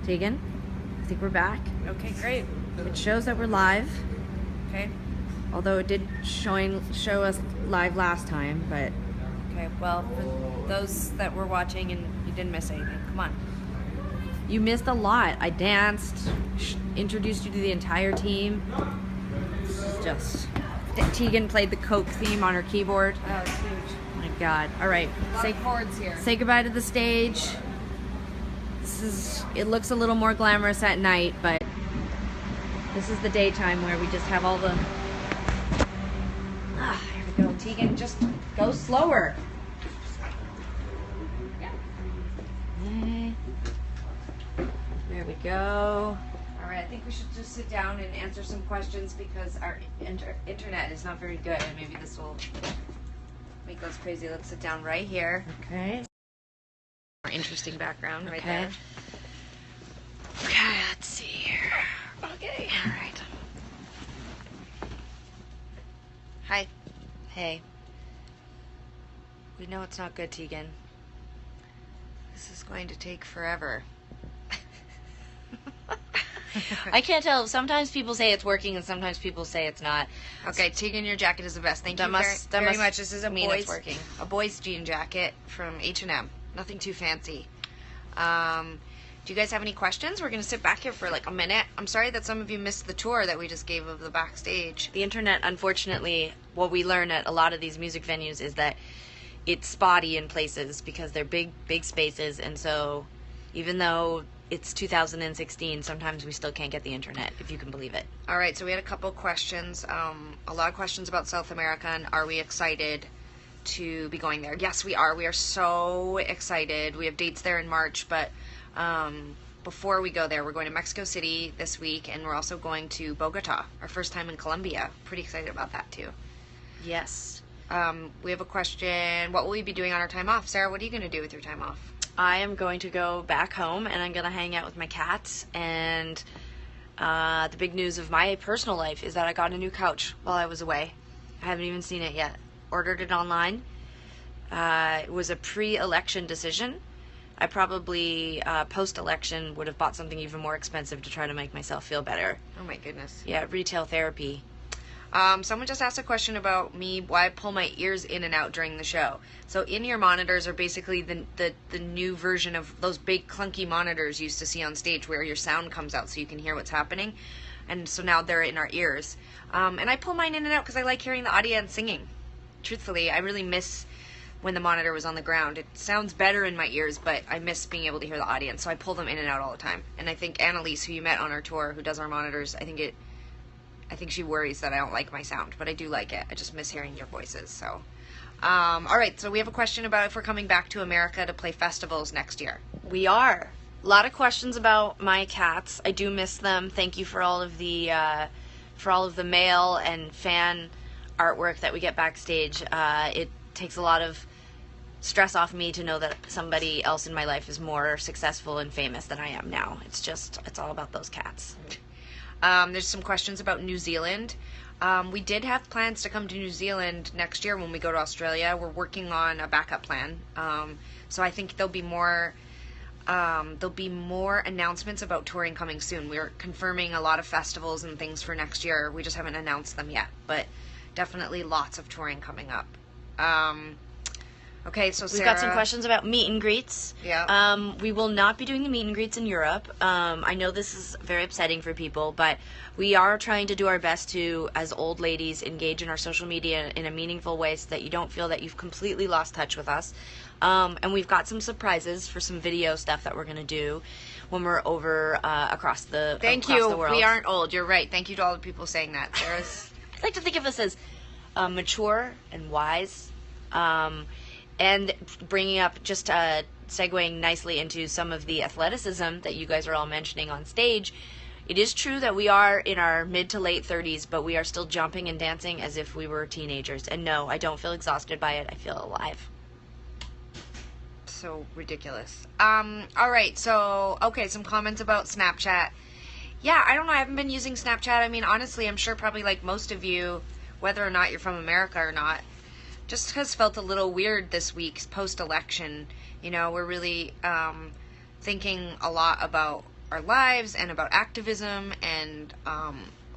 Tegan, I think we're back. Okay, great. It shows that we're live, Okay. although it did show us live last time, but... Okay, well, for those that were watching and you didn't miss anything, come on. You missed a lot. I danced, introduced you to the entire team. This is just... Tegan played the Coke theme on her keyboard. Oh, it's huge. Oh my God. All right, Say chords here. say goodbye to the stage. It looks a little more glamorous at night, but this is the daytime where we just have all the... Here we go. Tegan, just go slower. Okay. There we go. All right, I think we should just sit down and answer some questions because our internet is not very good, and maybe this will make us crazy. Let's sit down right here. Okay. More interesting background right there. Okay, let's see here. Okay, all right. Hi. Hey. We know it's not good, Tegan. This is going to take forever. I can't tell. Sometimes people say it's working and sometimes people say it's not. Okay, Tegan, your jacket is the best. Thank you very much. This is a boys jean jacket from H&M. Nothing too fancy. Do you guys have any questions? We're going to sit back here for like a minute. I'm sorry that some of you missed the tour that we just gave of the backstage. The internet, unfortunately, what we learn at a lot of these music venues is that it's spotty in places because they're big spaces, and so even though it's 2016, sometimes we still can't get the internet, if you can believe it. All right, so we had a couple questions. A lot of questions about South America, and are we excited to be going there? Yes, we are. We are so excited. We have dates there in March, but before we go there, we're going to Mexico City this week, and we're also going to Bogota, our first time in Colombia. Pretty excited about that, too. Yes. We have a question. What will we be doing on our time off? Sarah, what are you going to do with your time off? I am going to go back home, and I'm going to hang out with my cats, and the big news of my personal life is that I got a new couch while I was away. I haven't even seen it yet. Ordered it online. It was a pre-election decision. I probably, post-election, would have bought something even more expensive to try to make myself feel better. Oh my goodness. Yeah, retail therapy. Someone just asked a question about me, why I pull my ears in and out during the show. So in-ear monitors are basically the new version of those big clunky monitors you used to see on stage where your sound comes out so you can hear what's happening. And so now they're in our ears. And I pull mine in and out because I like hearing the audience singing. Truthfully, I really miss when the monitor was on the ground. It sounds better in my ears, but I miss being able to hear the audience, so I pull them in and out all the time. And I think Annalise, who you met on our tour, who does our monitors, I think she worries that I don't like my sound, but I do like it. I just miss hearing your voices, so. All right, so we have a question about if we're coming back to America to play festivals next year. We are. A lot of questions about my cats. I do miss them. Thank you for all of the mail and fan artwork that we get backstage. It takes a lot of stress off me to know that somebody else in my life is more successful and famous than I am now. It's all about those cats. There's some questions about New Zealand. We did have plans to come to New Zealand next year when we go to Australia. We're working on a backup plan. So I think there'll be more announcements about touring coming soon. We're confirming a lot of festivals and things for next year. We just haven't announced them yet, but definitely lots of touring coming up. Okay, so Sarah, we've got some questions about meet and greets. Yeah. We will not be doing the meet and greets in Europe. I know this is very upsetting for people, but we are trying to do our best to, as old ladies, engage in our social media in a meaningful way so that you don't feel that you've completely lost touch with us. And we've got some surprises for some video stuff that we're going to do when we're over across the world. We aren't old. You're right. Thank you to all the people saying that. Sarah's. I like to think of us as mature and wise. And bringing up, just segueing nicely into some of the athleticism that you guys are all mentioning on stage, it is true that we are in our mid to late 30s, but we are still jumping and dancing as if we were teenagers. And no, I don't feel exhausted by it. I feel alive. So ridiculous. All right, so, okay, some comments about Snapchat. Yeah, I don't know. I haven't been using Snapchat. I mean, honestly, I'm sure probably like most of you, whether or not you're from America or not, just has felt a little weird this week post-election. You know, we're really thinking a lot about our lives and about activism and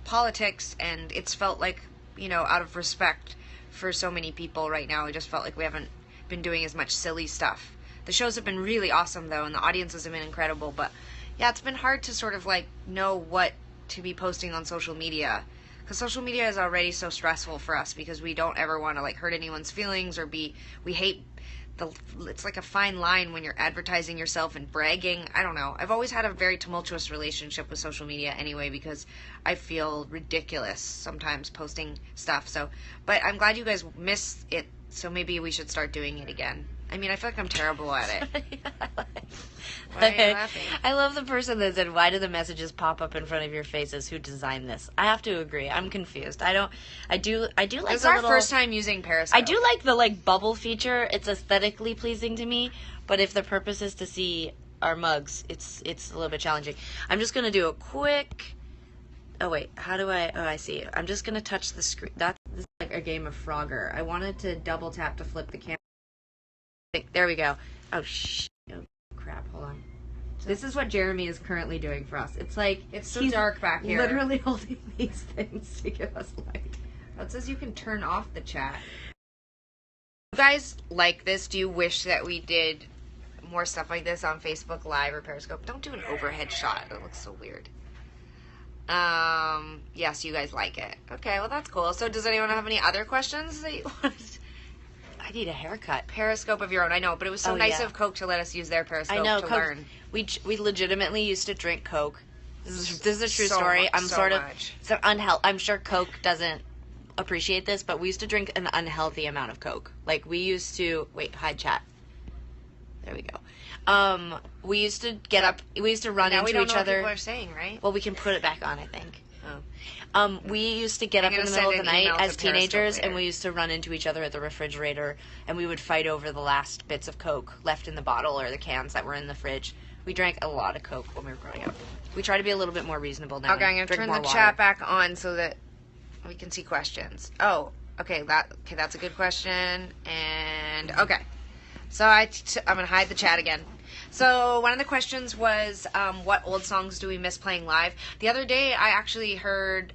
politics, and it's felt like, out of respect for so many people right now, it just felt like we haven't been doing as much silly stuff. The shows have been really awesome, though, and the audiences have been incredible, but yeah, it's been hard to sort of know what to be posting on social media, because social media is already so stressful for us because we don't ever want to hurt anyone's feelings, or we hate it's like a fine line when you're advertising yourself and bragging. I don't know. I've always had a very tumultuous relationship with social media anyway, because I feel ridiculous sometimes posting stuff. But I'm glad you guys miss it, so maybe we should start doing it again. I mean, I feel like I'm terrible at it. Why are you laughing? I love the person that said, "Why do the messages pop up in front of your faces? Who designed this?" I have to agree. I'm confused. I do like this is our first time using Periscope. I do like the bubble feature. It's aesthetically pleasing to me, but if the purpose is to see our mugs, it's a little bit challenging. I'm just gonna do a quick. Oh wait, how do I? Oh, I see. I'm just gonna touch the screen. This is like a game of Frogger. I wanted to double tap to flip the camera. There we go. Oh crap! Hold on. This is what Jeremy is currently doing for us. It's so dark back here. Literally holding these things to give us light. Oh, it says you can turn off the chat. You guys like this? Do you wish that we did more stuff like this on Facebook Live or Periscope? Don't do an overhead shot. It looks so weird. Yes, you guys like it. Okay, well that's cool. So does anyone have any other questions that you want? I need a haircut. Periscope of your own, I know, but it was so nice of Coke to let us use their Periscope to learn. We legitimately used to drink Coke. This is a true story. I'm sure Coke doesn't appreciate this, but we used to drink an unhealthy amount of Coke. We used to hide chat. There we go. We used to get up. We used to run into each other. We don't know what people are saying, right? Well, we can put it back on, I think. We used to get up in the middle of the night as teenagers, and we used to run into each other at the refrigerator, and we would fight over the last bits of Coke left in the bottle or the cans that were in the fridge. We drank a lot of Coke when we were growing up. We try to be a little bit more reasonable now. Okay, I'm going to turn the chat back on so that we can see questions. Oh, okay, that's a good question. And, okay. So I'm going to hide the chat again. So one of the questions was, what old songs do we miss playing live? The other day, I actually heard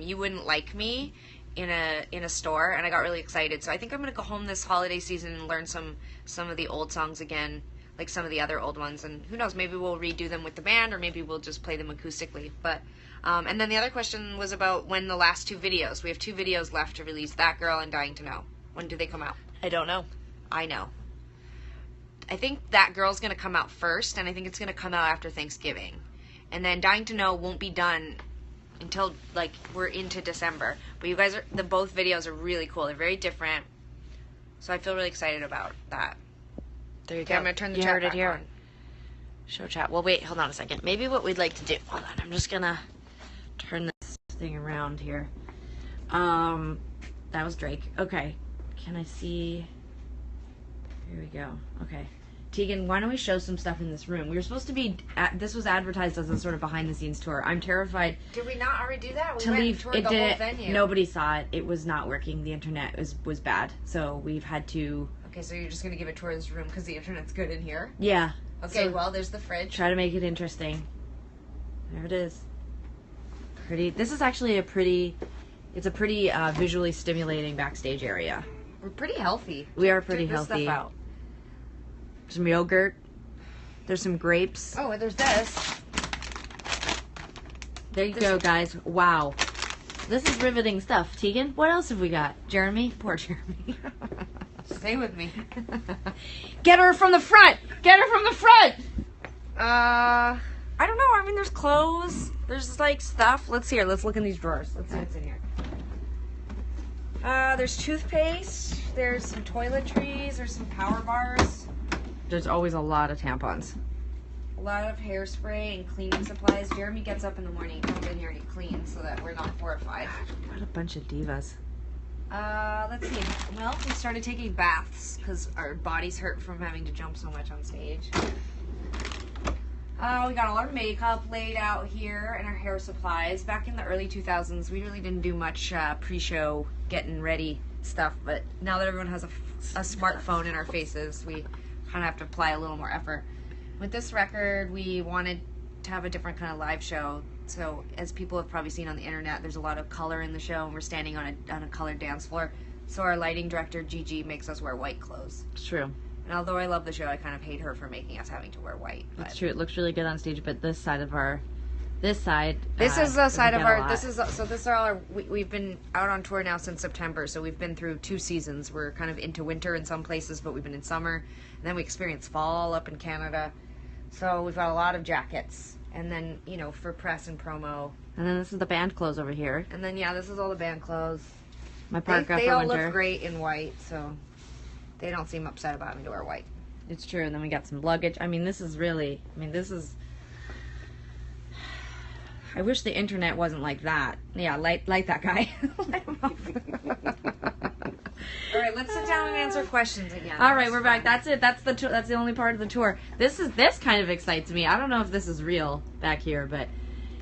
"You Wouldn't Like Me" in a store, and I got really excited. So I think I'm gonna go home this holiday season and learn some of the old songs again, like some of the other old ones. And who knows, maybe we'll redo them with the band, or maybe we'll just play them acoustically. But and then the other question was about when the last 2 videos. We have 2 videos left to release: That Girl and Dying to Know. When do they come out? I don't know. I know. I think That Girl's going to come out first, and I think it's going to come out after Thanksgiving. And then Dying to Know won't be done until, we're into December. But you guys both videos are really cool. They're very different. So I feel really excited about that. There you go. I'm going to turn the chat back on. Show chat. Well, wait, hold on a second. Maybe what we'd like to do... Hold on, I'm just going to turn this thing around here. That was Drake. Okay. Can I see... Here we go. Okay. Tegan, why don't we show some stuff in this room? We were supposed to be... this was advertised as a sort of behind-the-scenes tour. I'm terrified... Did we not already do that? We went and toured the whole venue. Nobody saw it. It was not working. The internet was bad. So we've had to... Okay, so you're just going to give a tour of this room because the internet's good in here? Yeah. Okay, well, there's the fridge. Try to make it interesting. There it is. Pretty... This is actually a pretty... It's a pretty visually stimulating backstage area. We're pretty healthy. We are pretty healthy. This stuff out. Some yogurt. There's some grapes. Oh, and there's this. There you go, guys. Wow. This is riveting stuff. Tegan, what else have we got? Jeremy? Poor Jeremy. Stay with me. Get her from the front! Get her from the front! I don't know. I mean, there's clothes. There's, stuff. Let's look in these drawers. Let's see what's in here. There's toothpaste. There's some toiletries. There's some power bars. There's always a lot of tampons. A lot of hairspray and cleaning supplies. Jeremy gets up in the morning and comes in here and he cleans so that we're not horrified. What a bunch of divas. Let's see. Well, we started taking baths because our bodies hurt from having to jump so much on stage. We got a lot of makeup laid out here and our hair supplies. Back in the early 2000s, we really didn't do much pre-show getting ready stuff, but now that everyone has a smartphone in our faces, we kind of have to apply a little more effort. With this record, we wanted to have a different kind of live show. So as people have probably seen on the internet, there's a lot of color in the show, and we're standing on a colored dance floor. So our lighting director, Gigi, makes us wear white clothes. It's true. And although I love the show, I kind of hate her for making us having to wear white. It's true. It looks really good on stage, but this side. This is the side of our. This is all our. We've been out on tour now since September, so we've been through 2 seasons. We're kind of into winter in some places, but we've been in summer, and then we experience fall up in Canada. So we've got a lot of jackets, and then for press and promo. And then this is the band clothes over here. And then this is all the band clothes. My parka they for all winter. look great in white, so they don't seem upset about having to wear white. It's true. And then we got some luggage. This is. I wish the internet wasn't like that. Yeah, light that guy. All right, let's sit down and answer questions again. All right, we're back. That's it. That's the only part of the tour. This kind of excites me. I don't know if this is real back here, but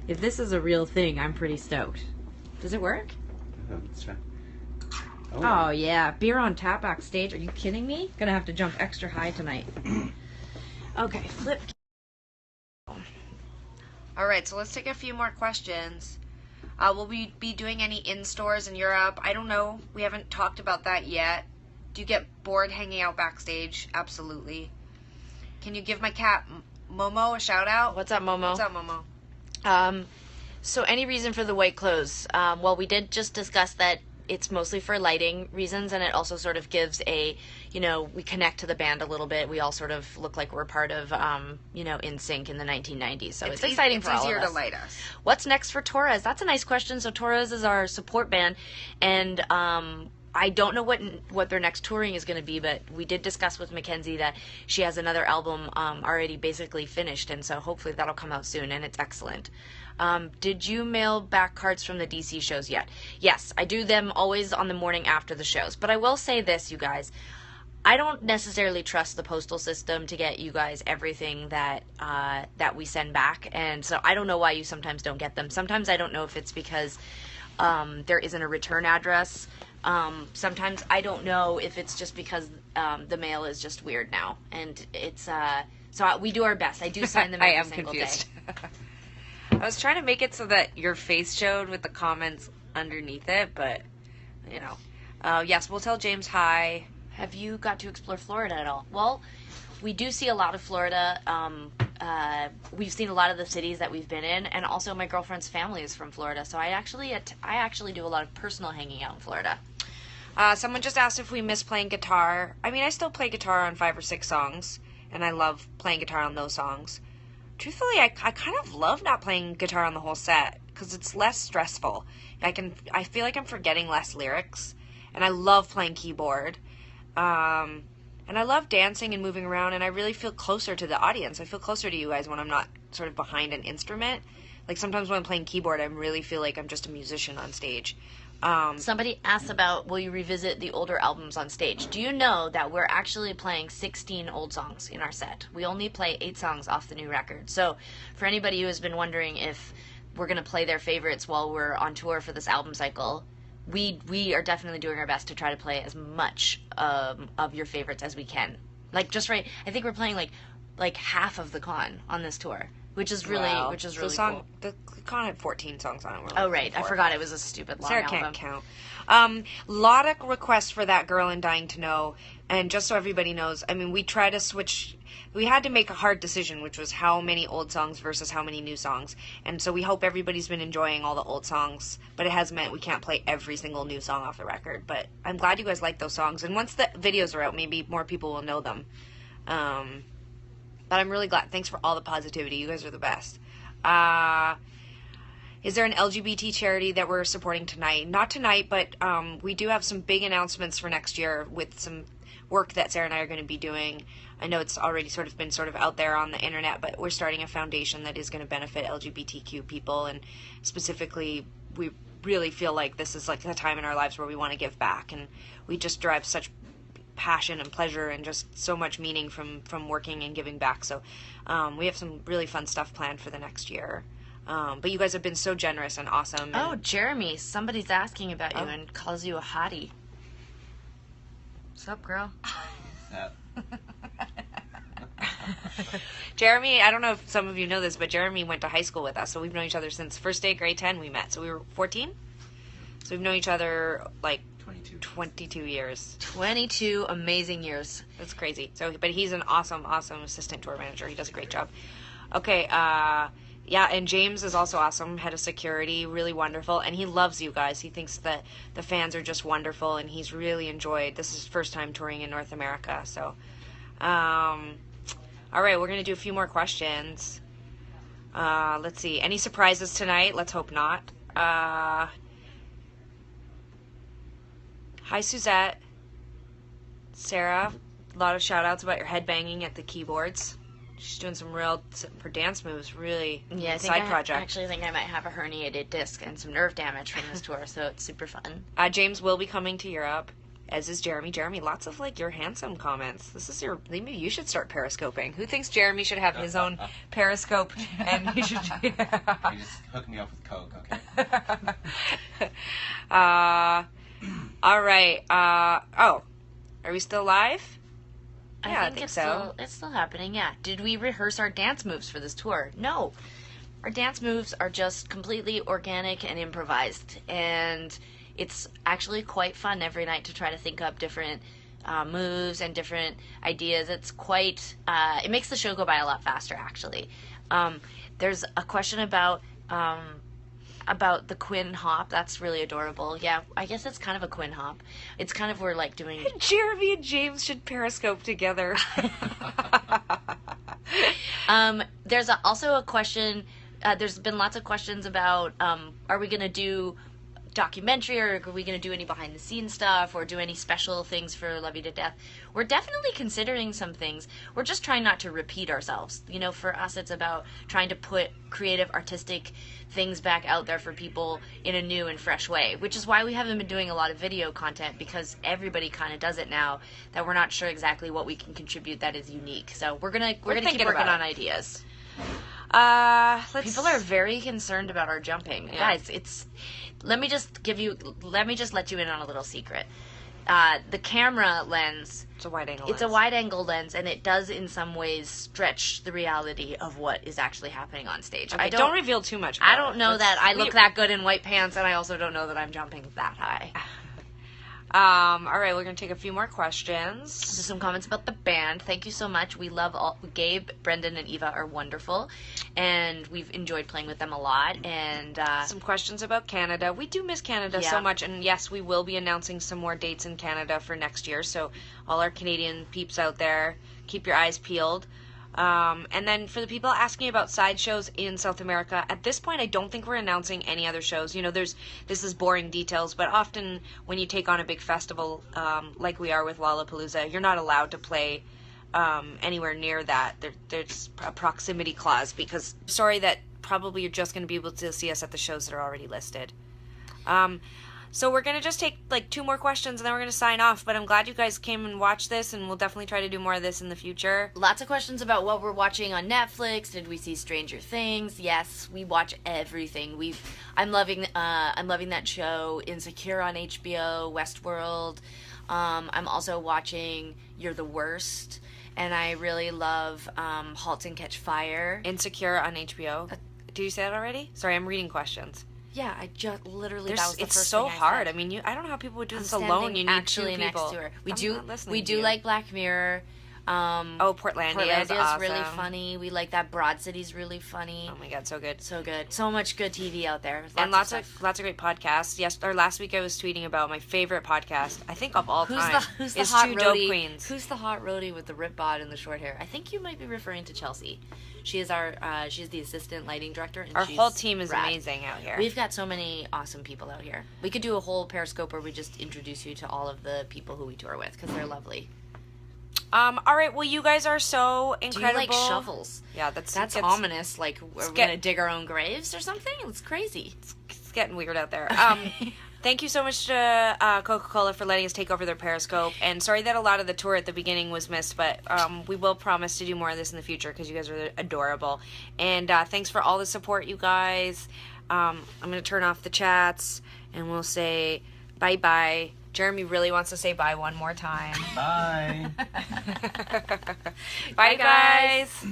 if this is a real thing, I'm pretty stoked. Does it work? Let's try. Oh yeah, beer on tap backstage. Are you kidding me? Gonna have to jump extra high tonight. Okay, flip. All right, so let's take a few more questions. Will we be doing any in-stores in Europe? I don't know. We haven't talked about that yet. Do you get bored hanging out backstage? Absolutely. Can you give my cat Momo a shout out? What's up, Momo? What's up, Momo? So any reason for the white clothes? Well, we did just discuss that it's mostly for lighting reasons, and it also sort of gives a, we connect to the band a little bit. We all sort of look like we're part of, In Sync in the 1990s. So it's exciting for all of us. It's easier to light us. What's next for Torres? That's a nice question. So Torres is our support band, and I don't know what their next touring is going to be, but we did discuss with Mackenzie that she has another album already basically finished, and so hopefully that'll come out soon, and it's excellent. Did you mail back cards from the DC shows yet? Yes, I do them always on the morning after the shows. But I will say this, you guys. I don't necessarily trust the postal system to get you guys everything that we send back. And so I don't know why you sometimes don't get them. Sometimes I don't know if it's because there isn't a return address. Sometimes I don't know if it's just because the mail is just weird now. And it's so we do our best. I do sign them every single day. I was trying to make it so that your face showed with the comments underneath it, but, yes, we'll tell James hi. Have you got to explore Florida at all? Well, we do see a lot of Florida. We've seen a lot of the cities that we've been in, and also my girlfriend's family is from Florida, so I actually do a lot of personal hanging out in Florida. Someone just asked if we miss playing guitar. I still play guitar on 5 or 6 songs, and I love playing guitar on those songs. Truthfully, I kind of love not playing guitar on the whole set because it's less stressful. I feel like I'm forgetting less lyrics, and I love playing keyboard. And I love dancing and moving around, and I really feel closer to the audience. I feel closer to you guys when I'm not sort of behind an instrument. Like sometimes when I'm playing keyboard, I really feel like I'm just a musician on stage. Somebody asked about, will you revisit the older albums on stage? Do you know that we're actually playing 16 old songs in our set? We only play 8 songs off the new record. So for anybody who has been wondering if we're going to play their favorites while we're on tour for this album cycle, we are definitely doing our best to try to play as much of your favorites as we can. I think we're playing like half of the con on this tour. Which is really cool. The con had 14 songs on it. Oh, right. I forgot it was a stupid long Sarah album. Can't count. Lot of requests for That Girl and Dying to Know. And just so everybody knows, we try to switch. We had to make a hard decision, which was how many old songs versus how many new songs. And so we hope everybody's been enjoying all the old songs. But it has meant we can't play every single new song off the record. But I'm glad you guys like those songs. And once the videos are out, maybe more people will know them. But I'm really glad. Thanks for all the positivity. You guys are the best. Is there an LGBT charity that we're supporting tonight? Not tonight, but we do have some big announcements for next year with some work that Sarah and I are going to be doing. I know it's already been out there on the internet, but we're starting a foundation that is going to benefit LGBTQ people, and specifically, we really feel like this is like the time in our lives where we want to give back, and we just derive such passion and pleasure and just so much meaning from working and giving back. So we have some really fun stuff planned for the next year. But you guys have been so generous and awesome. Oh, Jeremy, somebody's asking about you and calls you a hottie. What's up, girl? Jeremy, I don't know if some of you know this, but Jeremy went to high school with us, so we've known each other since first day grade 10 we met. So we were 14. So we've known each other like 22 years. 22 amazing years. That's crazy. So, but he's an awesome assistant tour manager. He does a great job. Okay, yeah, and James is also awesome, head of security, really wonderful, and he loves you guys. He thinks that the fans are just wonderful, and he's really enjoyed. This is his first time touring in North America, so. All right, we're going to do a few more questions. Let's see. Any surprises tonight? Let's hope not. Hi, Suzette. Sarah, a lot of shout-outs about your headbanging at the keyboards. She's doing some real, for dance moves, really. Yeah, I actually think I might have a herniated disc and some nerve damage from this tour, so it's super fun. James will be coming to Europe, as is Jeremy. Jeremy, lots of, like, your handsome comments. This is your, maybe you should start periscoping. Who thinks Jeremy should have his own periscope and he should... You just hook me up with Coke, okay? All right. Oh, are we still live? Yeah, I think so. It's still happening, yeah. Did we rehearse our dance moves for this tour? No. Our dance moves are just completely organic and improvised. And it's actually quite fun every night to try to think up different moves and different ideas. It's quite... it makes the show go by a lot faster, actually. There's a question about the Quinn hop. That's really adorable. Yeah, I guess it's kind of a Quinn hop. It's kind of we're like doing... Jeremy and James should periscope together. There's also a question... there's been lots of questions about are we going to do documentary, or are we going to do any behind the scenes stuff, or do any special things for Love You to Death? We're definitely considering some things. We're just trying not to repeat ourselves. You know, for us it's about trying to put creative, artistic things back out there for people in a new and fresh way, which is why we haven't been doing a lot of video content, because everybody kind of does it now, that we're not sure exactly what we can contribute that is unique. So we're gonna keep working on ideas. People are very concerned about our jumping. Yeah. Guys, let me just let you in on a little secret. The camera lens, it's a wide angle lens, and it does in some ways stretch the reality of what is actually happening on stage. Okay, don't reveal too much. I don't know that I look that good in white pants, and I also don't know that I'm jumping that high. All right, we're going to take a few more questions. So some comments about the band. Thank you so much. We love Gabe, Brendan, and Eva are wonderful, and we've enjoyed playing with them a lot. And some questions about Canada. We do miss Canada so much, and yes, we will be announcing some more dates in Canada for next year, so all our Canadian peeps out there, keep your eyes peeled. And then for the people asking about side shows in South America, at this point I don't think we're announcing any other shows. You know, this is boring details, but often when you take on a big festival like we are with Lollapalooza, you're not allowed to play anywhere near that. There's a proximity clause, because sorry that probably you're just going to be able to see us at the shows that are already listed. So we're going to just take like 2 more questions and then we're going to sign off. But I'm glad you guys came and watched this, and we'll definitely try to do more of this in the future. Lots of questions about what we're watching on Netflix. Did we see Stranger Things? Yes, we watch everything. I'm loving that show, Insecure on HBO, Westworld. I'm also watching You're the Worst, and I really love Halt and Catch Fire. Insecure on HBO. Did you say that already? Sorry, I'm reading questions. Yeah, I just literally that was the it's first so thing hard. I mean, I don't know how people would do this alone. You need actually 2 people. Next to her. We do like Black Mirror. Portlandia is awesome. Really funny. We like that. Broad City's really funny. Oh my god, so good. So good. So much good TV out there. Lots of great podcasts. Last week I was tweeting about my favorite podcast, I think of all time. Who's the hot roadie? Queens. Who's the hot roadie with the rip bod and the short hair? I think you might be referring to Chelsea. She is she's the assistant lighting director. And our whole team is amazing out here. We've got so many awesome people out here. We could do a whole Periscope where we just introduce you to all of the people who we tour with, because they're lovely. All right, well, you guys are so incredible. Do you like shovels? Yeah, that's ominous. Like, we're going to dig our own graves or something? It's crazy. It's getting weird out there. Thank you so much to Coca-Cola for letting us take over their Periscope. And sorry that a lot of the tour at the beginning was missed, but we will promise to do more of this in the future because you guys are adorable. And thanks for all the support, you guys. I'm going to turn off the chats, and we'll say bye-bye. Jeremy really wants to say bye one more time. Bye. Bye, guys.